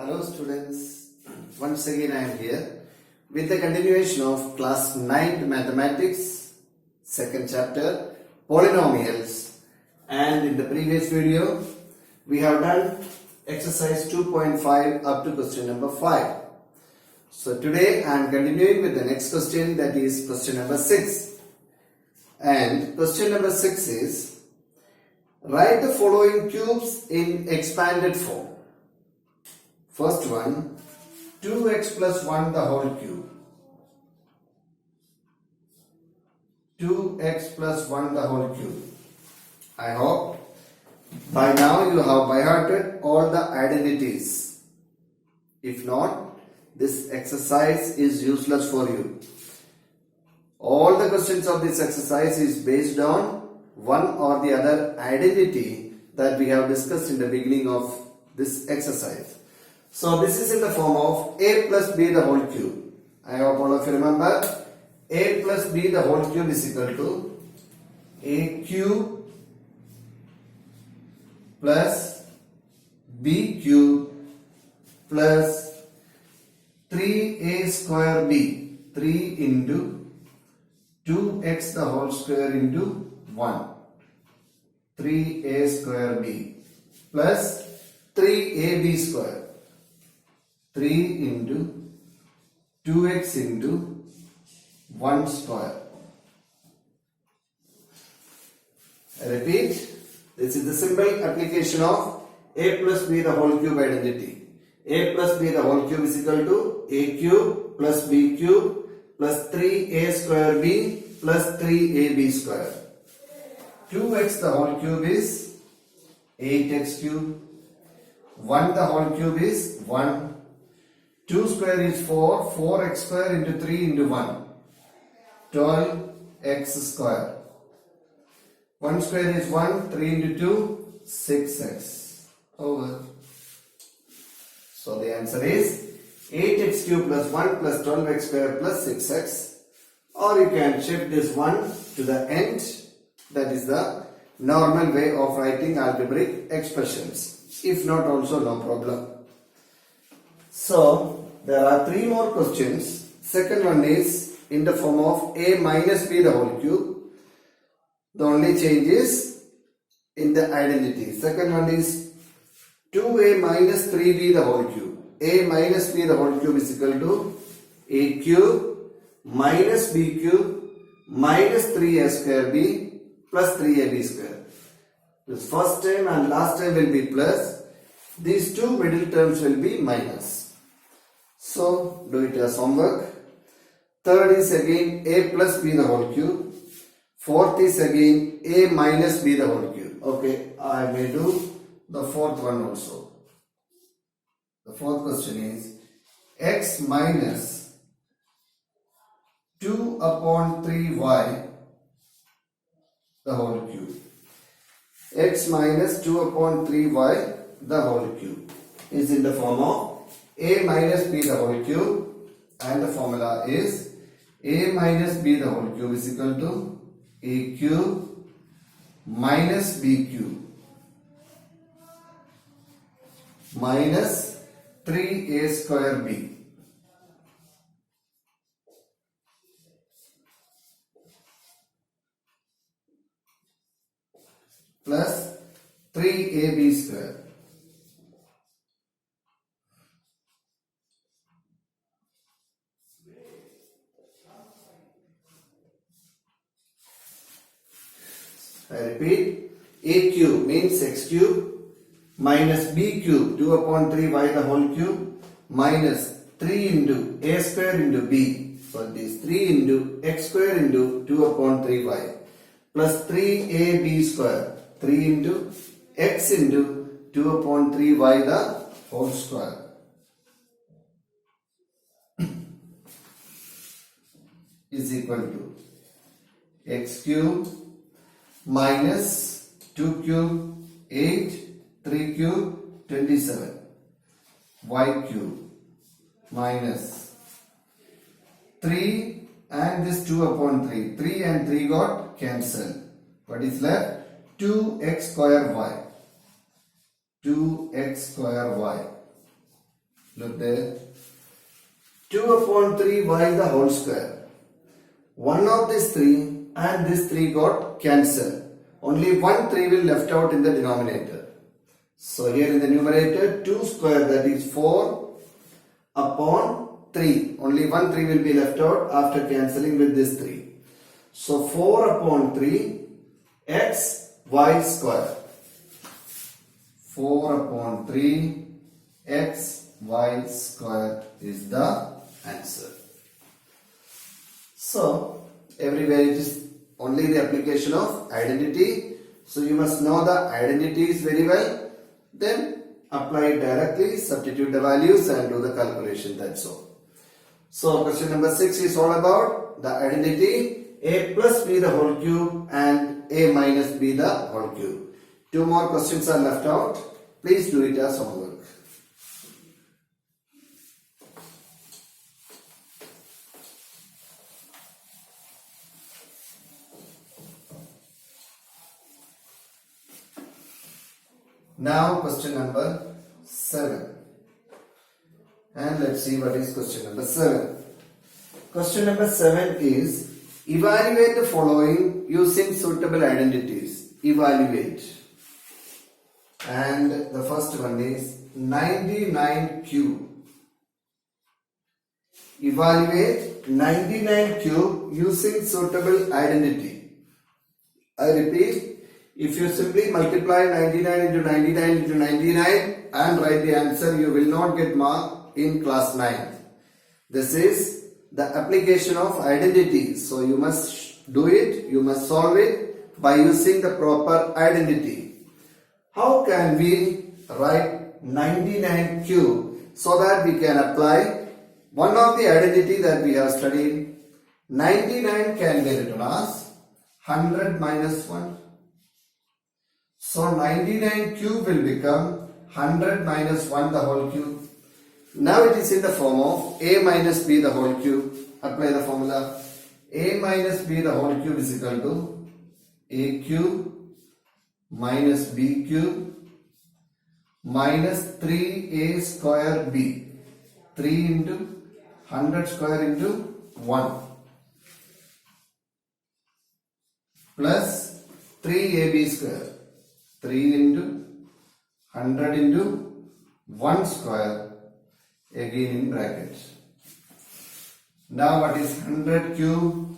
Hello students, once again I am here with the continuation of class 9 mathematics, second chapter, polynomials, and in the previous video we have done exercise 2.5 up to question number 5. So today I am continuing with the next question, that is question number 6, and question number 6 is write the following cubes in expanded form. First one, 2x plus 1 the whole cube. 2x plus 1 the whole cube. I hope by now you have by hearted all the identities. If not, this exercise is useless for you. All the questions of this exercise is based on one or the other identity that we have discussed in the beginning of this exercise. So this is in the form of a plus b the whole cube. I hope all of you remember a plus b the whole cube is equal to a cube plus b cube plus 3a square b, 3 into 2x the whole square into 1, 3a square b plus 3ab square, 3 into 2x into 1 square. I repeat, this is the simple application of a plus b the whole cube identity. A plus b the whole cube is equal to a cube plus b cube plus 3a square b plus 3ab square. 2x the whole cube is 8x cube. 1 the whole cube is 1. 2 square is 4, 4x square into 3 into 1, 12x square. 1 square is 1, 3 into 2, 6x. Over. So the answer is 8x cube plus 1 plus 12x square plus 6x. Or you can shift this 1 to the end. That is the normal way of writing algebraic expressions. If not, also no problem. So there are 3 more questions. Second one is in the form of a minus b the whole cube. The only change is in the identity. Second one is 2a minus 3b the whole cube. A minus b the whole cube is equal to a cube minus b cube minus 3a square b plus 3ab square. This first term and last term will be plus. These two middle terms will be minus. So do it as homework. Third is again a plus b the whole cube. Fourth is again a minus b the whole cube. Okay, I may do the fourth one also. The fourth question is x minus 2 upon 3y the whole cube. X minus 2 upon 3y the whole cube is in the form of a minus b the whole cube, and the formula is a minus b the whole cube is equal to a cube minus b cube minus 3a square b plus 3ab square. I repeat, a cube means x cube minus b cube 2 upon 3y the whole cube minus 3 into a square into b. So this 3 into x square into 2 upon 3y plus 3ab square, 3 into x into 2 upon 3y the whole square is equal to x cube minus 2 cube 8, 3 cube 27, y cube minus 3 and this 2 upon 3. 3 and 3 got cancelled. What is left? 2x square y. 2x square y Look there. 2 upon 3y the whole square. One of these 3 and this 3 got cancelled. Only one 3 will left out in the denominator. So here in the numerator 2 square, that is 4 upon 3. Only one 3 will be left out after cancelling with this 3. So 4 upon 3 x y square. 4 upon 3 x y square is the answer. So everywhere it is only the application of identity. So you must know the identities very well. Then apply it directly, substitute the values and do the calculation. That's all. So question number 6 is all about the identity a plus b the whole cube and a minus b the whole cube. 2 more questions are left out. Please do it as homework. Now question number 7. And let's see what is question number 7. Question number 7 is evaluate the following using suitable identities. Evaluate. And the first one is 99 cube. Evaluate 99 cube using suitable identity. I repeat, if you simply multiply 99 into 99 into 99 and write the answer, you will not get mark in class 9th. This is the application of identity. So you must do it, you must solve it by using the proper identity. How can we write 99 cube so that we can apply one of the identity that we have studied? 99 can be written as 100 minus 1. So 99 cube will become 100 minus 1 the whole cube. Now it is in the form of a minus b the whole cube. Apply the formula. A minus b the whole cube is equal to a cube minus b cube minus 3a square b. 3 into 100 square into 1 plus 3ab square. 3 into 100 into 1 square again in brackets. Now what is 100 cube?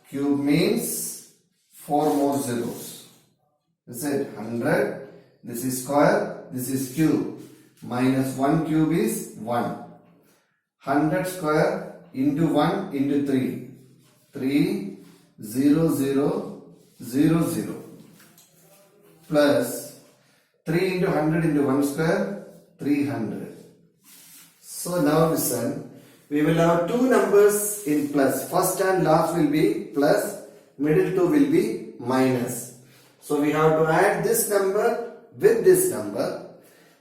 Cube means 4 more zeros. Is it 100? This is square, this is cube. Minus 1 cube is 1. 100 square into 1 into 3. 3, 0, 0, 0, 0. Plus 3 into 100 into 1 square, 300. So now listen, we will have two numbers in plus. First and last will be plus, middle two will be minus. So we have to add this number with this number.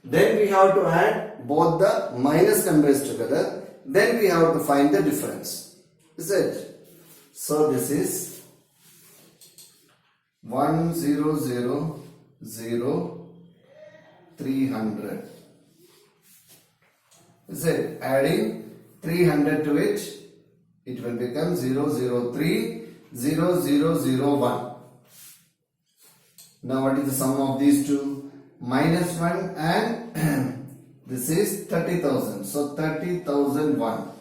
Then we have to add both the minus numbers together. Then we have to find the difference. Is it? So this is 1, 0, 0, 0, 300. Is it? Adding 300 to it, it will become 003, 0001. Now what is the sum of these two? Minus 1 and this is 30,000. So 30,001.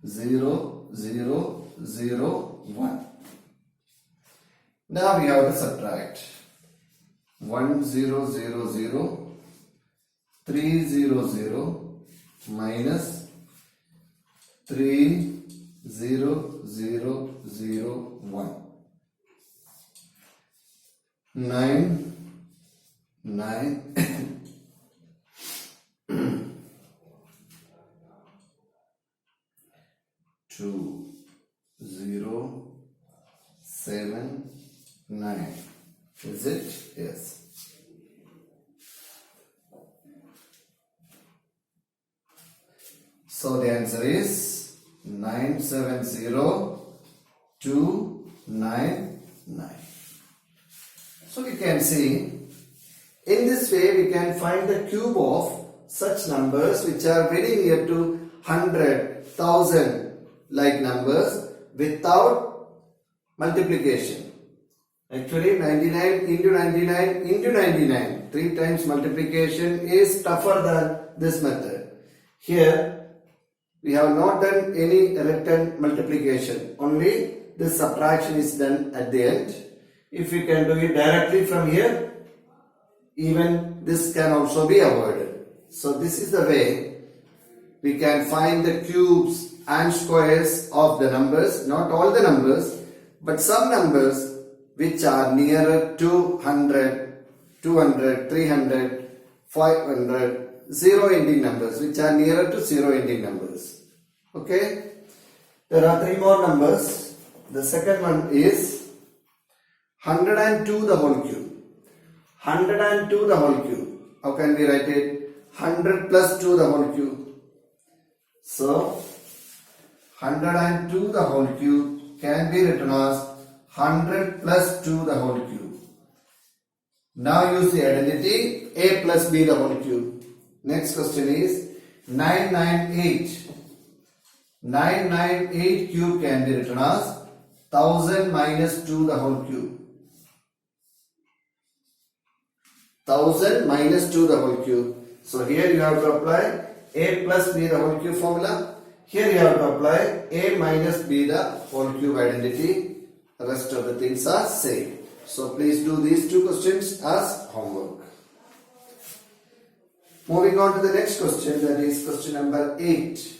0001. Now we have to subtract. 1000, 300 minus 30001. 9 2 0 7 9. Is it? Yes. So the answer is 970299. So we can see in this way we can find the cube of such numbers which are very near to 100, 1000 like numbers without multiplication. Actually 99 into 99 into 99, 3 times multiplication is tougher than this method. Here we have not done any return multiplication, only this subtraction is done at the end. If we can do it directly from here, even this can also be avoided. So this is the way we can find the cubes and squares of the numbers, not all the numbers, but some numbers which are nearer to 100, 200, 300, 500, zero ending numbers, which are nearer to zero ending numbers. Okay? There are 3 more numbers. The second one is 102 the whole cube. 102 the whole cube. How can we write it? 100 plus 2 the whole cube. So 102 the whole cube can be written as 100 plus 2 the whole cube. Now use the identity a plus b the whole cube. Next question is 998. 998 cube can be written as 1000 minus 2 the whole cube. 1000 minus 2 the whole cube. So here you have to apply a plus b the whole cube formula. Here you have to apply a minus b the whole cube identity. The rest of the things are same. So please do these 2 questions as homework. Moving on to the next question, that is question number 8.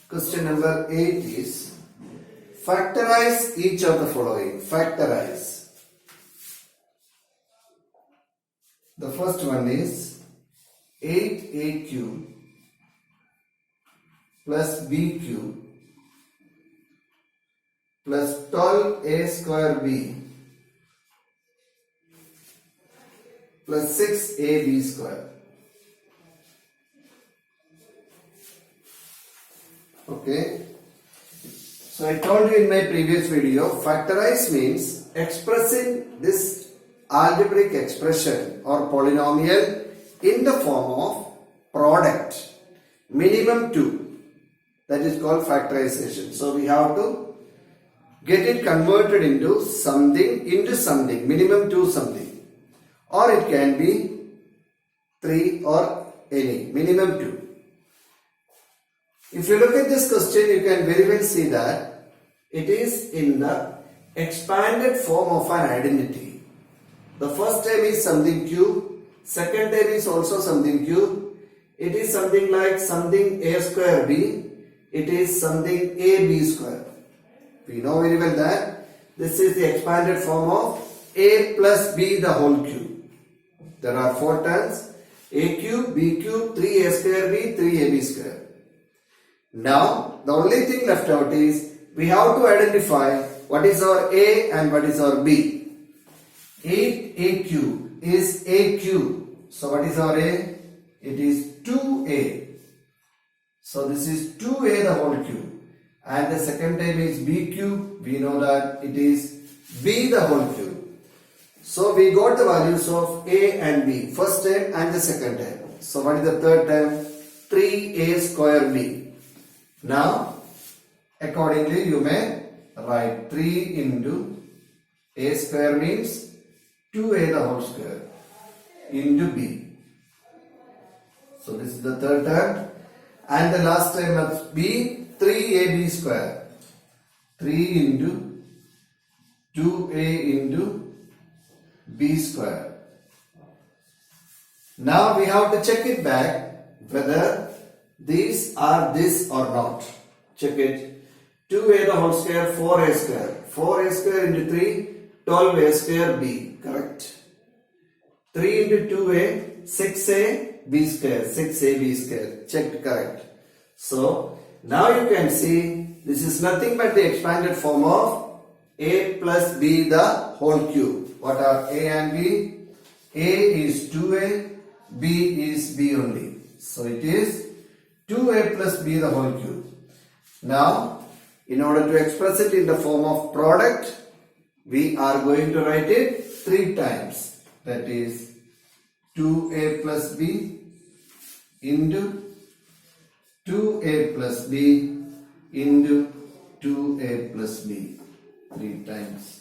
Question number 8 is factorize each of the following. Factorize. The first one is 8a cube plus b cube plus 12a square b plus 6ab square. Okay. So I told you in my previous video, factorize means expressing this algebraic expression or polynomial in the form of product minimum 2. That is called factorization. So we have to get it converted into something, minimum 2 something. Or it can be 3 or any, minimum 2. If you look at this question, you can very well see that it is in the expanded form of an identity. The first term is something cube, second term is also something cube. It is something like something a square b, it is something ab square. We know very well that this is the expanded form of a plus b the whole cube. There are 4 terms, a cube, b cube, 3a square b, 3ab square. Now, the only thing left out is we have to identify what is our a and what is our b. 8a cube is a cube. So, what is our a? It is 2a. So, this is 2a the whole cube. And the second term is b cube. We know that it is b the whole cube. So, we got the values of a and b. First term and the second term. So, what is the third term? 3a square b. Now, accordingly you may write 3 into a square means 2a the whole square into b. So this is the third term. And the last term must be 3ab square. 3 into 2a into b square. Now we have to check it back whether these are this or not. Check it. 2a the whole square, 4a square. 4a square into 3, 12a square b. Correct. 3 into 2a, 6a b square. 6ab square. Checked correct. So, now you can see this is nothing but the expanded form of a plus b the whole cube. What are a and b? A is 2a, b is b only. So, it is 2a plus b the whole cube. Now, in order to express it in the form of product, we are going to write it 3 times. That is 2a plus b into 2a plus b into 2a plus b. 3 times.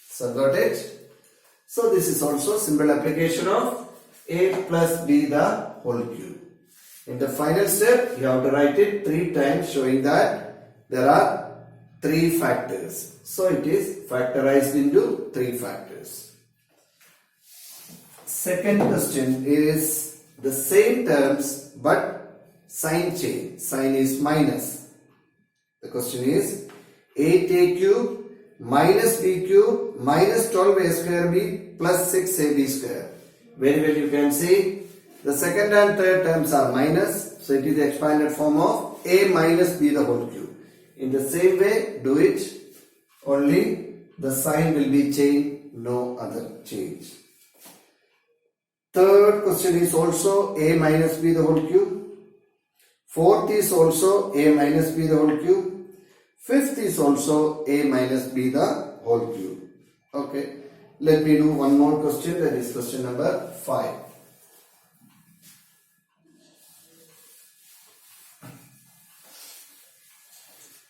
So got it? So this is also simple application of a plus b the whole cube. In the final step, you have to write it 3 times, showing that there are 3 factors. So it is factorized into 3 factors. Second question is the same terms but sign change. Sign is minus. The question is 8a cube minus b cube minus 12a square b plus 6ab square. Very well, you can see the second and third terms are minus. So it is the expanded form of a minus b the whole cube. In the same way, do it. Only the sign will be changed, no other change. Third question is also a minus b the whole cube. Fourth is also a minus b the whole cube. Fifth is also a minus b the whole cube. Okay. Let me do one more question, that is question number 5.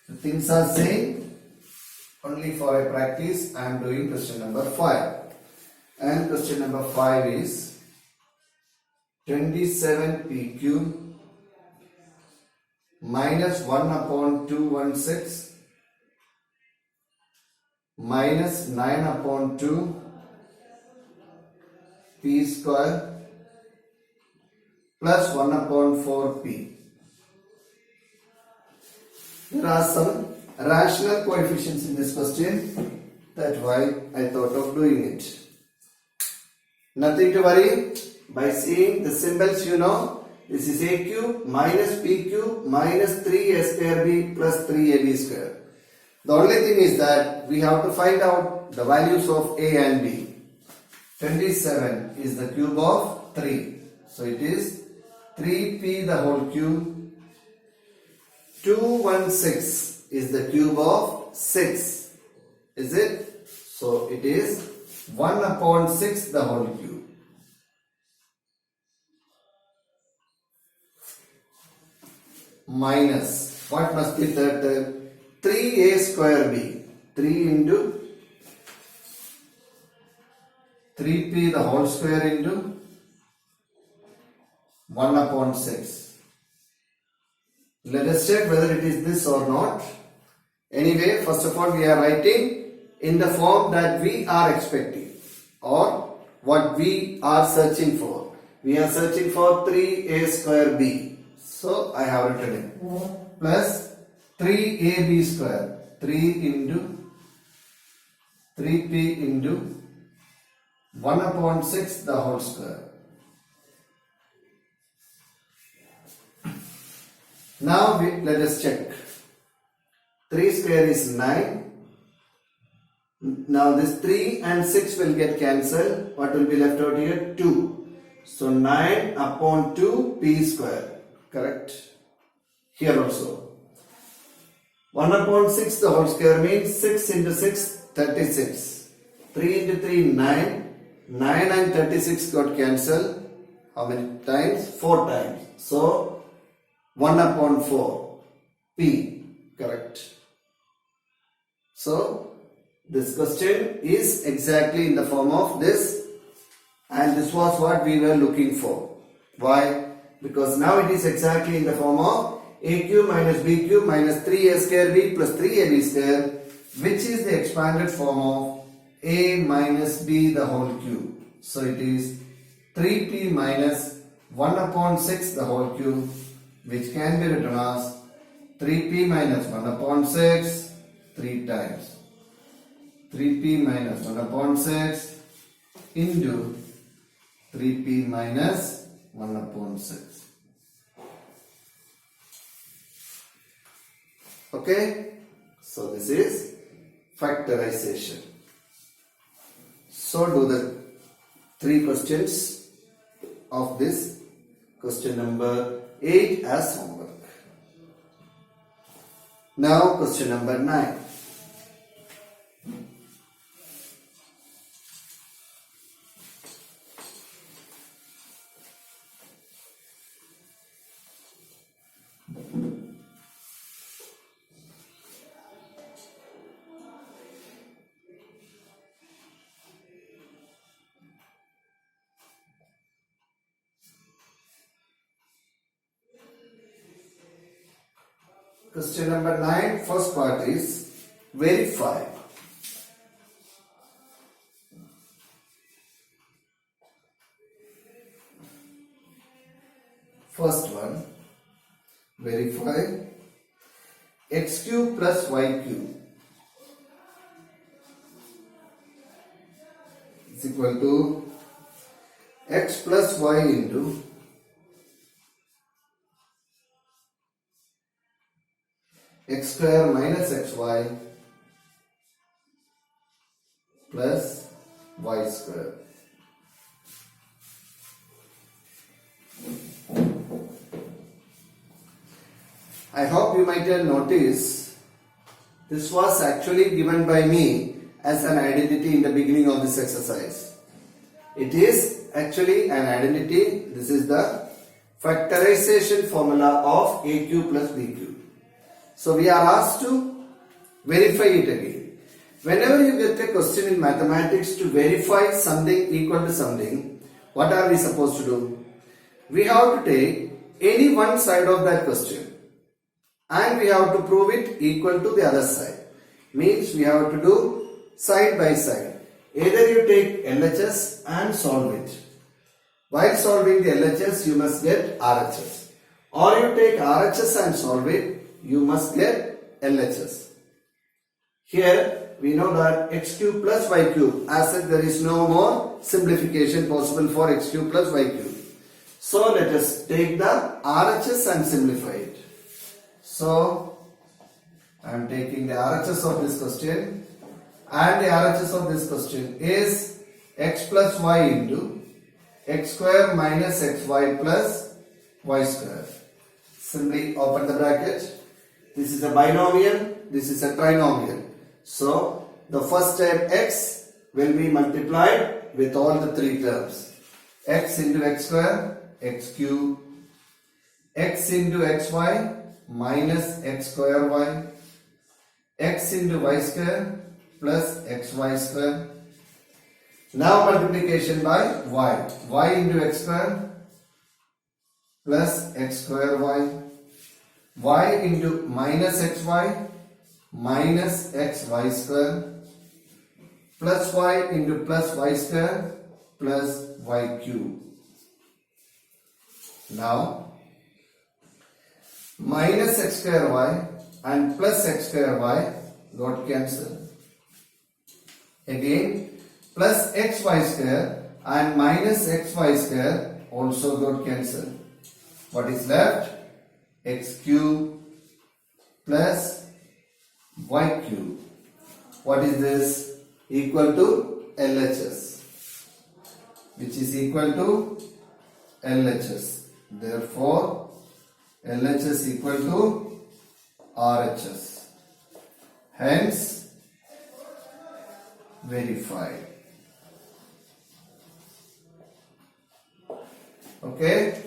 The things are same, only for a practice I am doing question number 5. And question number 5 is 27p cube minus 1 upon 216 minus 9 upon 2 p square plus 1 upon 4p. There are some rational coefficients in this question. That's why I thought of doing it. Nothing to worry. By seeing the symbols, you know, this is a cube minus b cube minus 3a square b plus 3ab square. The only thing is that we have to find out the values of a and b. 27 is the cube of 3. So it is 3p the whole cube. 216 is the cube of 6. Is it? So it is 1 upon 6 the whole cube. Minus, what must be that term? 3a square b. 3 into 3p the whole square into 1 upon 6. Let us check whether it is this or not. Anyway, first of all, we are writing in the form that we are expecting or what we are searching for. We are searching for 3a square b. So I have written it plus 3ab square. 3 into 3p into 1 upon 6 the whole square. Now let us check. 3 square is 9. Now this 3 and 6 will get cancelled. What will be left out here? 2. So 9 upon 2 p square. Correct. Here also. 1 upon 6 the whole square means 6 into 6, 36. 3 into 3, 9. 9 and 36 got cancelled. How many times? 4 times. So 1 upon 4 p. Correct. So this question is exactly in the form of this, and this was what we were looking for. Why? Because now it is exactly in the form of a cube minus b cube minus 3a square b plus 3ab square, which is the expanded form of a minus b the whole cube. So it is 3p minus 1 upon 6 the whole cube, which can be written as 3p minus 1 upon 6 3 times. 3p minus 1 upon 6 into 3p minus 1 upon 6. Okay, so this is factorization. So do the 3 questions of this question number 8 as homework. Now question number 9. Question number 9, first part is verify. First one, verify x cube plus y cube is equal to x plus y into x square minus xy plus y square. I hope you might have noticed this was actually given by me as an identity in the beginning of this exercise. It is actually an identity. This is the factorization formula of a cube plus b cube. So we are asked to verify it again. Whenever you get a question in mathematics to verify something equal to something, what are we supposed to do? We have to take any one side of that question and we have to prove it equal to the other side. Means we have to do side by side. Either you take LHS and solve it. While solving the LHS, you must get RHS. Or you take RHS and solve it, you must get LHS. Here we know that x cube plus y cube, as such there is no more simplification possible for x cube plus y cube. So let us take the RHS and simplify it. So I am taking the RHS of this question, and the RHS of this question is x plus y into x square minus xy plus y square. Simply open the bracket. This is a binomial, this is a trinomial. So the first term x will be multiplied with all the three terms. X into x square, x cube, x into xy minus x square y, x into y square plus xy square. Now multiplication by y. Y into x square plus x square y. Y into minus xy minus xy square plus y into plus y square plus y cube. Now minus x square y and plus x square y got cancelled. Again plus xy square and minus xy square also got cancelled. What is left? X cube plus y cube. What is this? Equal to LHS, which is equal to LHS. Therefore, LHS equal to RHS. Hence, verified. Okay.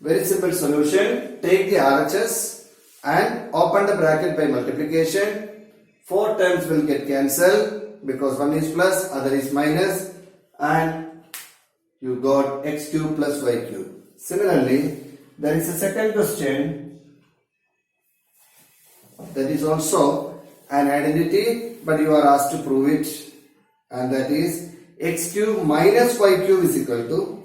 Very simple solution. Take the RHS and open the bracket by multiplication. 4 terms will get cancelled because one is plus, other is minus, and you got x cube plus y cube. Similarly, there is a second question that is also an identity, but you are asked to prove it, and that is x cube minus y cube is equal to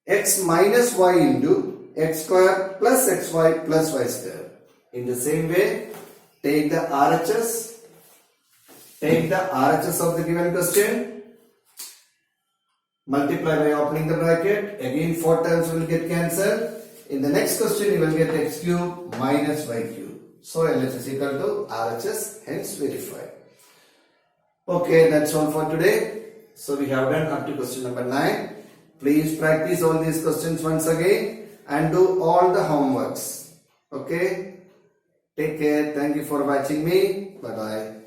x minus y into x square plus xy plus y square. In the same way, take the RHS of the given question, multiply by opening the bracket. Again 4 terms will get cancelled. In the next question you will get x cube minus y cube. So LHS equal to RHS, hence verified. Okay, that's all for today. So we have done up to question number 9. Please practice all these questions once again and do all the homeworks. Okay. Take care. Thank you for watching me. Bye bye.